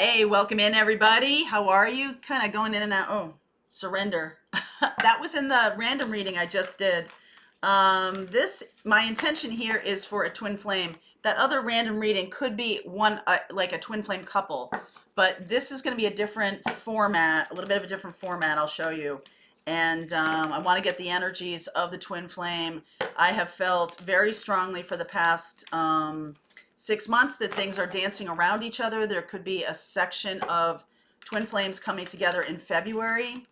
Hey, welcome in everybody. How are you? Kind of going in and out. Oh, surrender. That was in the random reading I just did. My intention here is for a twin flame. That other random reading could be one, like a twin flame couple, but this is going to be a different format, a little bit of a different format. I'll show you. And I want to get the energies of the twin flame. I have felt very strongly for the past 6 months that things are dancing around each other. There could be a section of twin flames coming together in February,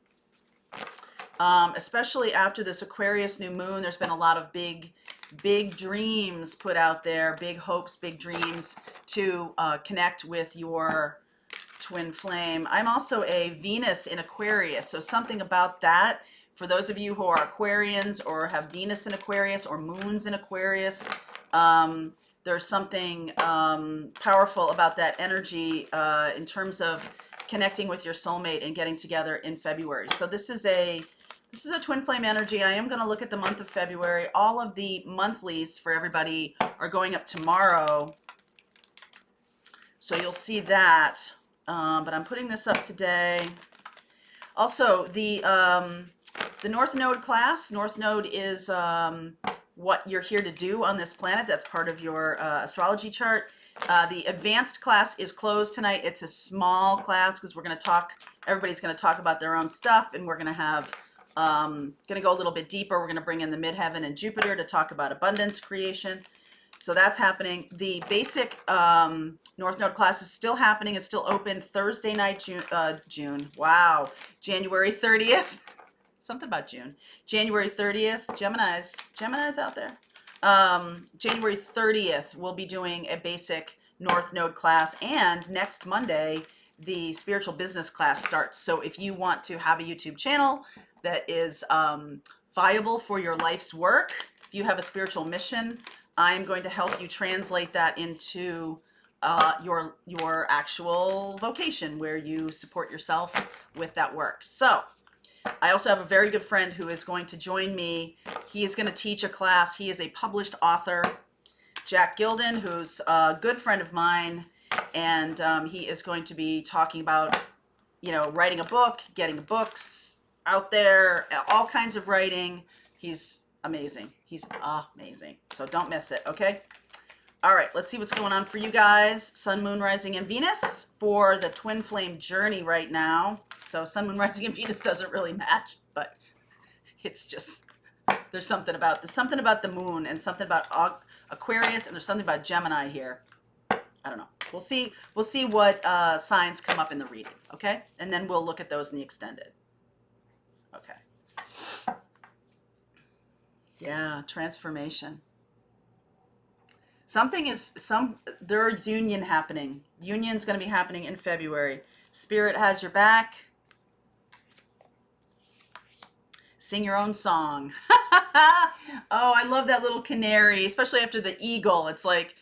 especially after this Aquarius new moon. There's been a lot of big dreams put out there, big hopes, big dreams to connect with your twin flame. I'm also a Venus in Aquarius, so something about that. For those of you who are Aquarians or have Venus in Aquarius or moons in Aquarius, there's something powerful about that energy in terms of connecting with your soulmate and getting together in February. So this is a twin flame energy. I am going to look at the month of February. All of the monthlies for everybody are going up tomorrow, so you'll see that. But I'm putting this up today. Also, the North Node class. North Node is what you're here to do on this planet. That's part of your astrology chart. The advanced class is closed tonight. It's a small class because we're going to talk. Everybody's going to talk about their own stuff, and we're going to have going to go a little bit deeper. We're going to bring in the midheaven and Jupiter to talk about abundance creation. So that's happening. The basic North Node class is still happening. It's still open Thursday night, January 30th. Something about June. January 30th. Gemini's out there. January 30th, we'll be doing a basic North Node class. And next Monday, the spiritual business class starts. So if you want to have a YouTube channel that is viable for your life's work, if you have a spiritual mission, I'm going to help you translate that into your actual vocation where you support yourself with that work. So I also have a very good friend who is going to join me. He is going to teach a class. He is a published author, Jack Gilden, who's a good friend of mine. And he is going to be talking about, writing a book, getting books out there, all kinds of writing. He's amazing. He's amazing. So don't miss it, okay? All right, let's see what's going on for you guys. Sun, Moon, Rising, and Venus for the twin flame journey right now. So Sun, Moon, Rising, and Venus doesn't really match, but it's just, there's something about the moon and something about Aquarius, and there's something about Gemini here. I don't know. We'll see what signs come up in the reading, okay? And then we'll look at those in the extended. Okay. Yeah, transformation. There's union happening. Union's going to be happening in February. Spirit has your back. Sing your own song. Oh, I love that little canary, especially after the eagle. It's like,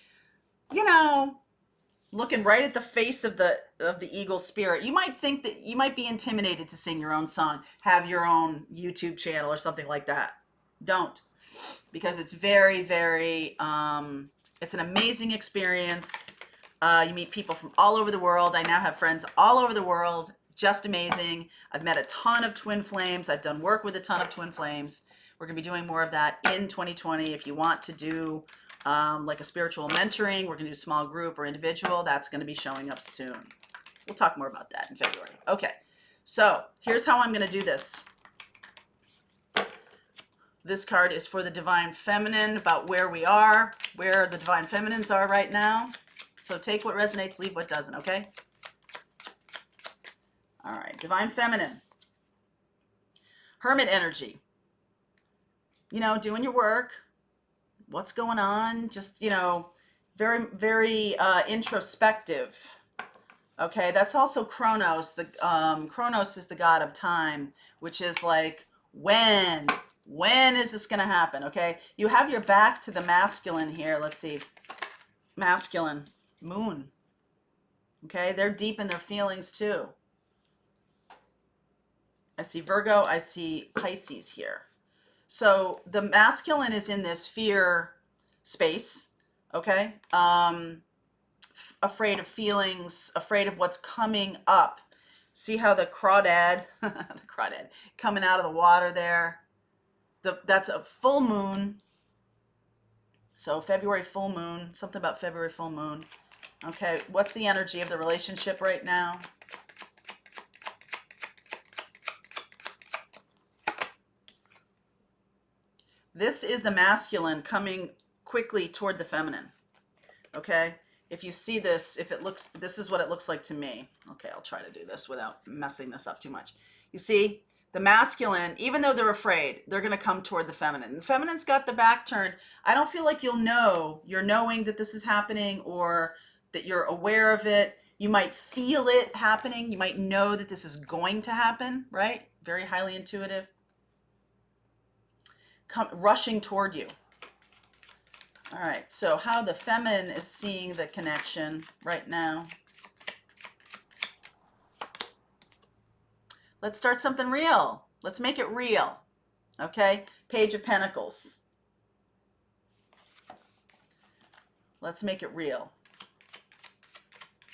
looking right at the face of the eagle spirit. You might think that you might be intimidated to sing your own song, have your own YouTube channel or something like that. Don't, because it's very, very, it's an amazing experience. You meet people from all over the world. I now have friends all over the world. Just amazing. I've met a ton of twin flames. I've done work with a ton of twin flames. We're going to be doing more of that in 2020. If you want to do like a spiritual mentoring, we're going to do small group or individual. That's going to be showing up soon. We'll talk more about that in February. Okay, so here's how I'm going to do this. This card is for the Divine Feminine, about where we are, where the Divine Feminines are right now. So take what resonates, leave what doesn't, okay? All right, Divine Feminine. Hermit energy. Doing your work. What's going on? Just, very, very introspective. Okay, that's also Kronos. Kronos is the god of time, which is like, when is this going to happen? Okay, you have your back to the masculine here. Let's see. Masculine, moon. Okay, they're deep in their feelings too. I see Virgo, I see Pisces here. So the masculine is in this fear space, okay? afraid of feelings, afraid of what's coming up. See how the crawdad, the crawdad coming out of the water there. That's a full moon. So February full moon, something about February full moon. Okay, what's the energy of the relationship right now? This is the masculine coming quickly toward the feminine. Okay, if you see this, if it looks, this is what it looks like to me. Okay, I'll try to do this without messing this up too much. You see, the masculine, even though they're afraid, they're going to come toward the feminine. The feminine's got the back turned. I don't feel like you're knowing that this is happening or that you're aware of it. You might feel it happening. You might know that this is going to happen, right? Very highly intuitive. Rushing toward you. All right, so how the feminine is seeing the connection right now. Let's start something real. Let's make it real. Okay, Page of Pentacles. Let's make it real.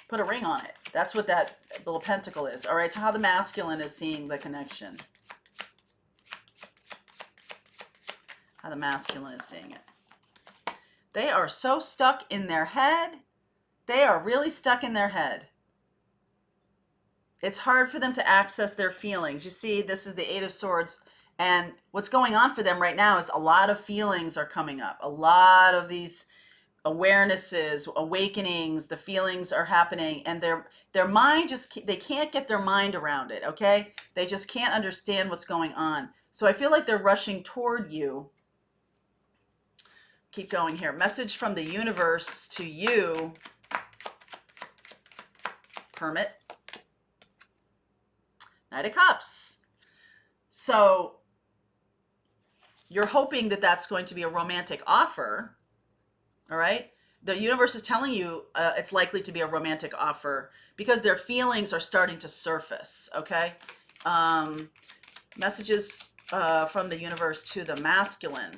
Put a ring on it. That's what that little pentacle is. All right, so how the masculine is seeing the connection. How the masculine is seeing it. They are so stuck in their head. They are really stuck in their head. It's hard for them to access their feelings. You see, this is the Eight of Swords. And what's going on for them right now is a lot of feelings are coming up. A lot of these awarenesses, awakenings, the feelings are happening. And their mind just, they can't get their mind around it, okay? They just can't understand what's going on. So I feel like they're rushing toward you. Keep going here. Message from the universe to you, Hermit. Knight of Cups. So you're hoping that that's going to be a romantic offer, all right? The universe is telling you it's likely to be a romantic offer because their feelings are starting to surface, okay? Messages from the universe to the masculine.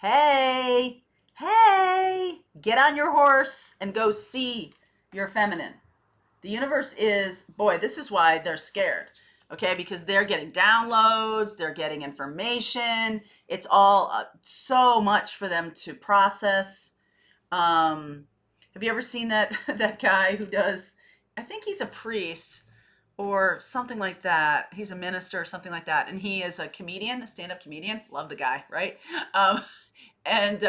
Hey, get on your horse and go see your feminine. The universe is, boy, this is why they're scared, okay? Because they're getting downloads, they're getting information. It's all so much for them to process. Have you ever seen that guy who does, I think he's a priest or something like that. He's a minister or something like that. And he is a comedian, a stand-up comedian. Love the guy, right? And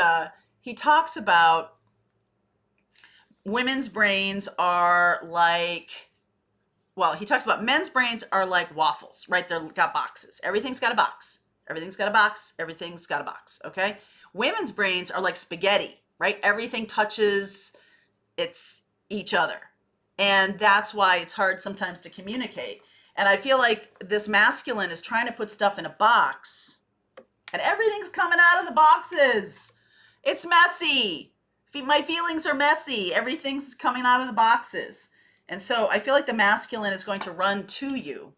he talks about women's brains are like, well, he talks about men's brains are like waffles, right? They've got boxes. Everything's got a box. Everything's got a box. Everything's got a box, okay? Women's brains are like spaghetti, right? Everything touches each other. And that's why it's hard sometimes to communicate. And I feel like this masculine is trying to put stuff in a box and everything's coming out of the boxes. It's messy. My feelings are messy. Everything's coming out of the boxes. And so I feel like the masculine is going to run to you.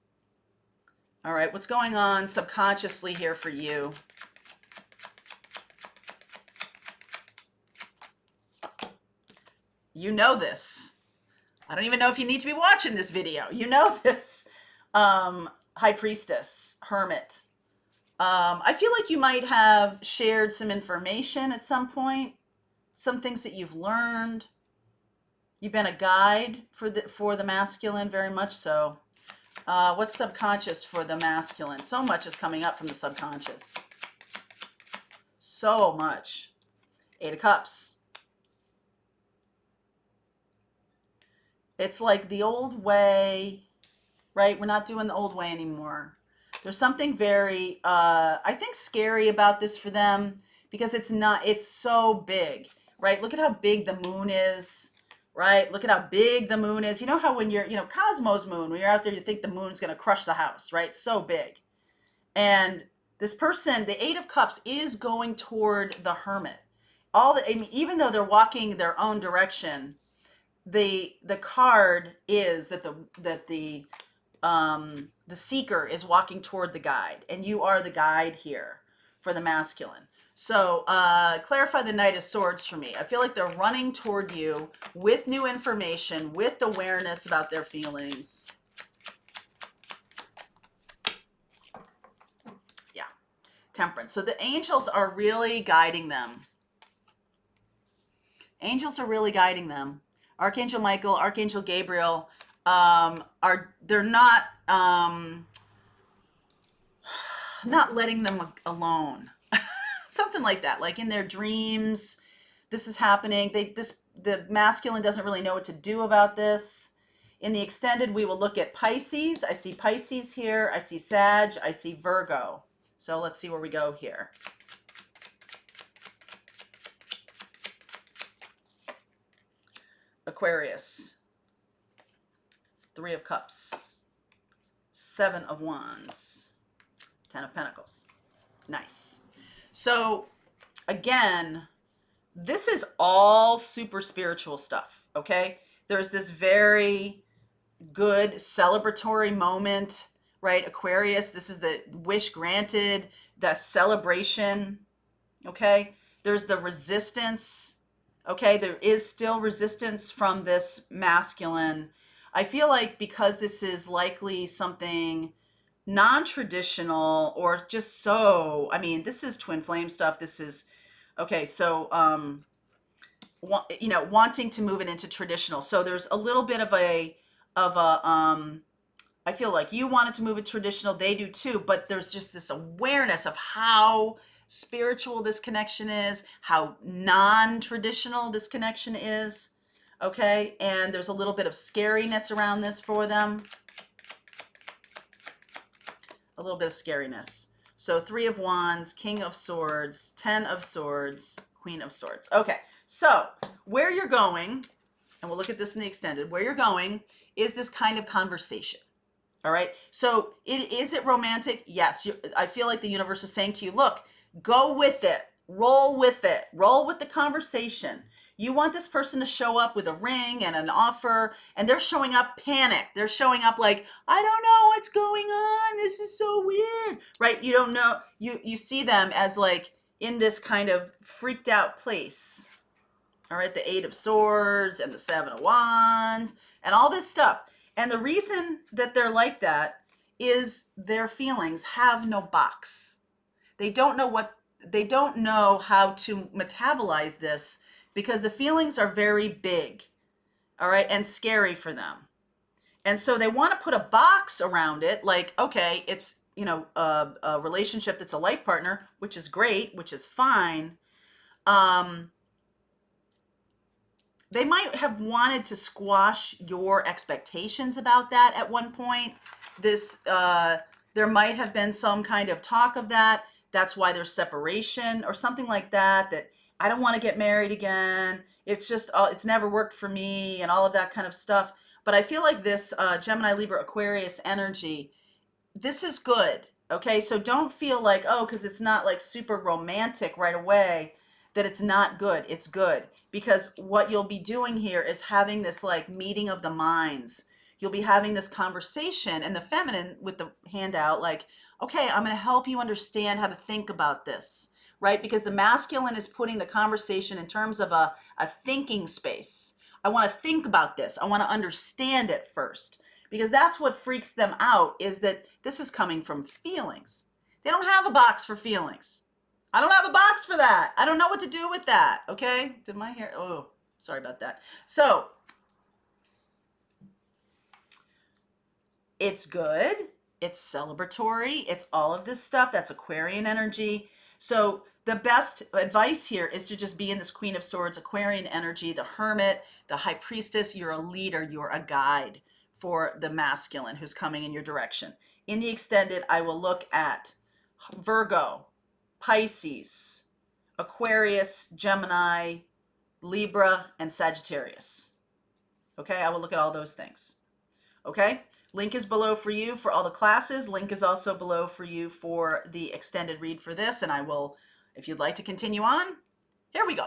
All right, what's going on subconsciously here for you? You know this. I don't even know if you need to be watching this video. You know this. High Priestess, Hermit. I feel like you might have shared some information at some point, some things that you've learned. You've been a guide for the masculine, very much so. What's subconscious for the masculine? So much is coming up from the subconscious. So much. Eight of Cups. It's like the old way, right? We're not doing the old way anymore. There's something very, I think, scary about this for them because it's so big, right? Look at how big the moon is, right? Look at how big the moon is. You know how when you're, Cosmo's moon, when you're out there, you think the moon's going to crush the house, right? So big. And this person, the Eight of Cups, is going toward the Hermit. Even though they're walking their own direction, the card is that the seeker is walking toward the guide, and you are the guide here for the masculine. So clarify the Knight of Swords for me. I feel like they're running toward you with new information, with awareness about their feelings. Yeah. Temperance. So the angels are really guiding them. Angels are really guiding them. Archangel Michael, Archangel Gabriel, they're not letting them alone. Something like that. Like in their dreams, this is happening. The masculine doesn't really know what to do about this. In the extended, we will look at Pisces. I see Pisces here. I see Sag. I see Virgo. So let's see where we go here. Aquarius. 3 of Cups. 7 of Wands. 10 of Pentacles. Nice. So again, this is all super spiritual stuff, okay? There's this very good celebratory moment, right? Aquarius, this is the wish granted, the celebration, okay? There's the resistance, okay? There is still resistance from this masculine. I feel like because this is likely something non-traditional or just so, I mean, this is twin flame stuff. This is, okay, so, wanting to move it into traditional. So there's a little bit of I feel like you wanted to move it traditional, they do too, but there's just this awareness of how spiritual this connection is, how non-traditional this connection is, okay? And there's a little bit of scariness around this for them. A little bit of scariness. So 3 of Wands, King of Swords, 10 of Swords, Queen of Swords. Okay, so where you're going, and we'll look at this in the extended, where you're going is this kind of conversation. All right, so is it romantic? Yes. I feel like the universe is saying to you, look, go with it, roll with the conversation. You want this person to show up with a ring and an offer, and they're showing up panicked. They're showing up like, I don't know what's going on. This is so weird, right? You don't know. You see them as like in this kind of freaked out place. All right, the 8 of Swords and the 7 of Wands and all this stuff. And the reason that they're like that is their feelings have no box. They don't know how to metabolize this because the feelings are very big, all right, and scary for them. And so they want to put a box around it, like, okay, it's, a relationship that's a life partner, which is great, which is fine. They might have wanted to squash your expectations about that at one point. There might have been some kind of talk of that. That's why there's separation or something like that, that I don't want to get married again. It's just, it's never worked for me and all of that kind of stuff. But I feel like this Gemini, Libra, Aquarius energy, this is good. Okay, so don't feel like, oh, because it's not like super romantic right away, that it's not good. It's good, because what you'll be doing here is having this like meeting of the minds. You'll be having this conversation, and the feminine with the hand out, like, okay, I'm going to help you understand how to think about this, right? Because the masculine is putting the conversation in terms of a thinking space. I want to think about this. I want to understand it first, because that's what freaks them out, is that this is coming from feelings. They don't have a box for feelings. I don't have a box for that. I don't know what to do with that. Okay. Did my hair? Oh, sorry about that. So it's good. It's celebratory. It's all of this stuff. That's Aquarian energy. So the best advice here is to just be in this Queen of Swords, Aquarian energy, the Hermit, the High Priestess. You're a leader. You're a guide for the masculine who's coming in your direction. In the extended, I will look at Virgo, Pisces, Aquarius, Gemini, Libra, and Sagittarius. Okay, I will look at all those things. Okay, link is below for you for all the classes. Link is also below for you for the extended read for this. And I will, if you'd like to continue on, here we go.